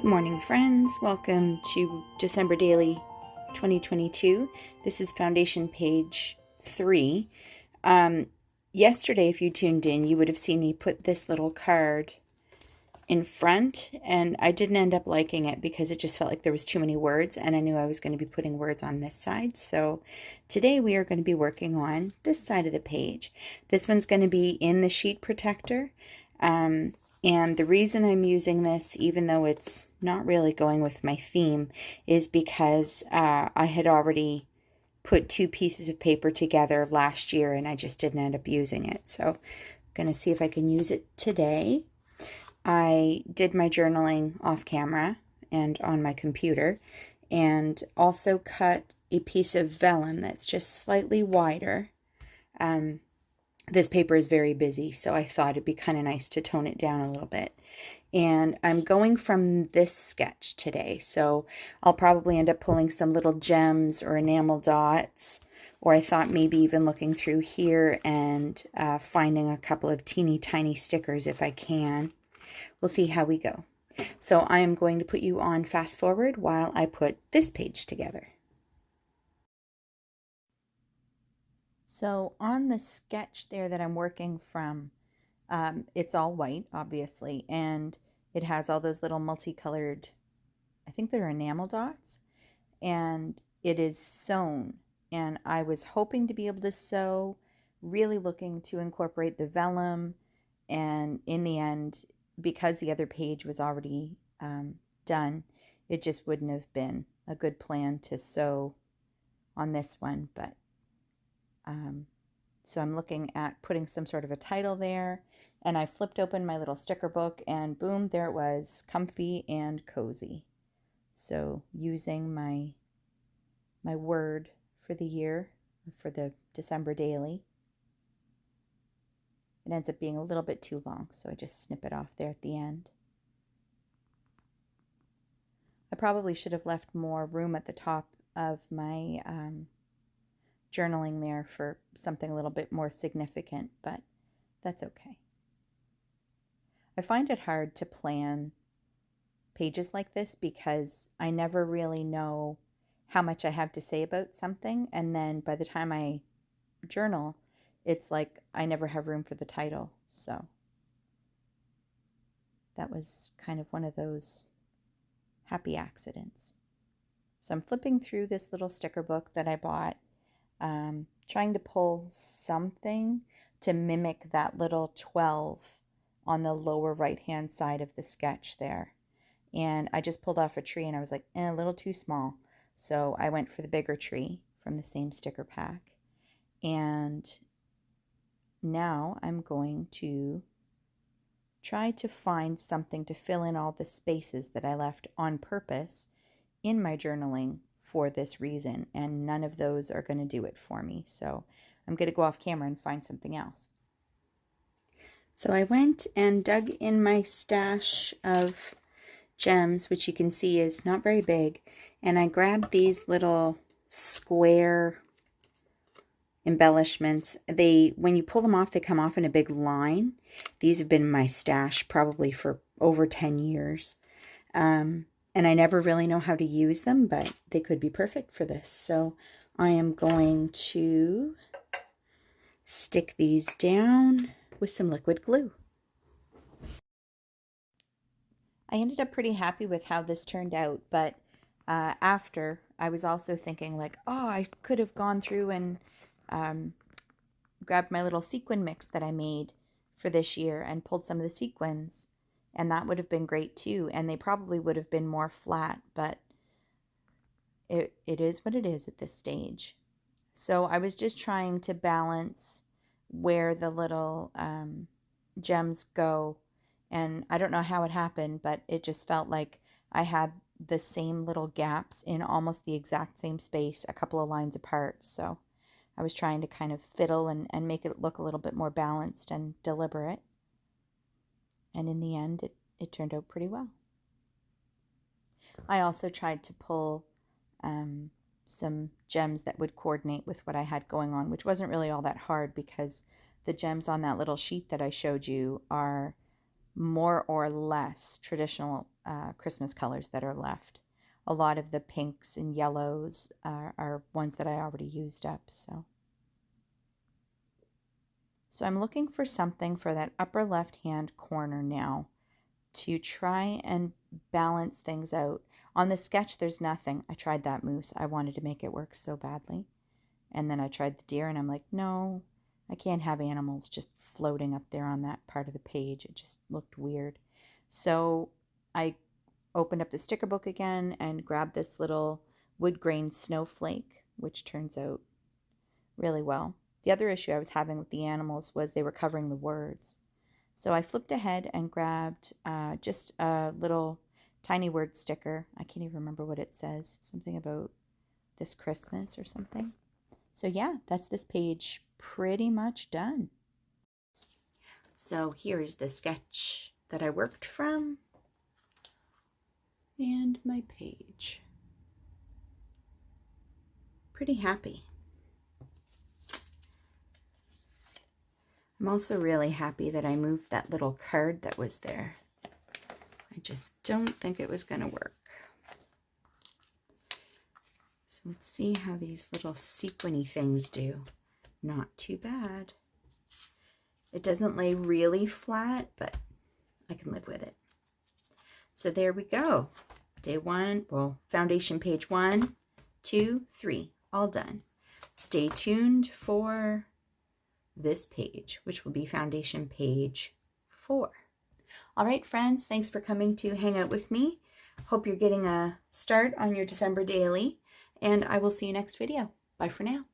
Good morning, friends. Welcome to December Daily 2022. This is foundation page 3. Yesterday, if you tuned in, you would have seen me put this little card in front, and I didn't end up liking it because it just felt like there was too many words, and I knew I was going to be putting words on this side. So today we are going to be working on this side of the page. This one's going to be in the sheet protector. And the reason I'm using this, even though it's not really going with my theme, is because I had already put 2 pieces of paper together last year and I just didn't end up using it. So I'm going to see if I can use it today. I did my journaling off camera and on my computer, and also cut a piece of vellum that's just slightly wider. This paper is very busy, so I thought it'd be kind of nice to tone it down a little bit. And I'm going from this sketch today, so I'll probably end up pulling some little gems or enamel dots, or I thought maybe even looking through here and finding a couple of teeny tiny stickers if I can. We'll see how we go. So I am going to put you on fast forward while I put this page together. So on the sketch there that I'm working from, it's all white, obviously, and it has all those little multicolored, I think they're enamel dots, and it is sewn. And I was hoping to be able to sew, really looking to incorporate the vellum, and in the end, because the other page was already done, it just wouldn't have been a good plan to sew on this one, but so I'm looking at putting some sort of a title there, and I flipped open my little sticker book and boom, there it was, comfy and cozy. So using my word for the year, for the December daily, it ends up being a little bit too long, so I just snip it off there at the end. I probably should have left more room at the top of my journaling there for something a little bit more significant, but that's okay. I find it hard to plan pages like this because I never really know how much I have to say about something, and then by the time I journal, it's like I never have room for the title. So that was kind of one of those happy accidents. So I'm flipping through this little sticker book that I bought, trying to pull something to mimic that little 12 on the lower right hand side of the sketch there. And I just pulled off a tree and I was like, a little too small. So I went for the bigger tree from the same sticker pack. And now I'm going to try to find something to fill in all the spaces that I left on purpose in my journaling for this reason, and none of those are going to do it for me. So I'm going to go off camera and find something else. So I went and dug in my stash of gems, which you can see is not very big, and I grabbed these little square embellishments. When you pull them off, they come off in a big line. These have been in my stash probably for over 10 years. And I never really know how to use them, but they could be perfect for this. So I am going to stick these down with some liquid glue. I ended up pretty happy with how this turned out, but after, I was also thinking like, oh, I could have gone through and grabbed my little sequin mix that I made for this year and pulled some of the sequins, and that would have been great too, and they probably would have been more flat, but it is what it is at this stage. So I was just trying to balance where the little gems go, and I don't know how it happened, but it just felt like I had the same little gaps in almost the exact same space, a couple of lines apart. So I was trying to kind of fiddle and make it look a little bit more balanced and deliberate. And in the end, it turned out pretty well. I also tried to pull some gems that would coordinate with what I had going on, which wasn't really all that hard because the gems on that little sheet that I showed you are more or less traditional Christmas colors that are left. A lot of the pinks and yellows are ones that I already used up. So I'm looking for something for that upper left-hand corner now to try and balance things out. On the sketch, there's nothing. I tried that moose. I wanted to make it work so badly. And then I tried the deer, and I'm like, no, I can't have animals just floating up there on that part of the page. It just looked weird. So I opened up the sticker book again and grabbed this little wood grain snowflake, which turns out really well. The other issue I was having with the animals was they were covering the words. So I flipped ahead and grabbed just a little tiny word sticker. I can't even remember what it says. Something about this Christmas or something. So yeah, that's this page pretty much done. So here is the sketch that I worked from and my page. Pretty happy. I'm also really happy that I moved that little card that was there. I just don't think it was going to work. So let's see how these little sequiny things do. Not too bad. It doesn't lay really flat, but I can live with it. So there we go. Day one, well, foundation page 1, 2, 3, all done. Stay tuned for this page, which will be foundation page 4. All right, friends, thanks for coming to hang out with me. Hope you're getting a start on your December daily, and I will see you next video. Bye for now.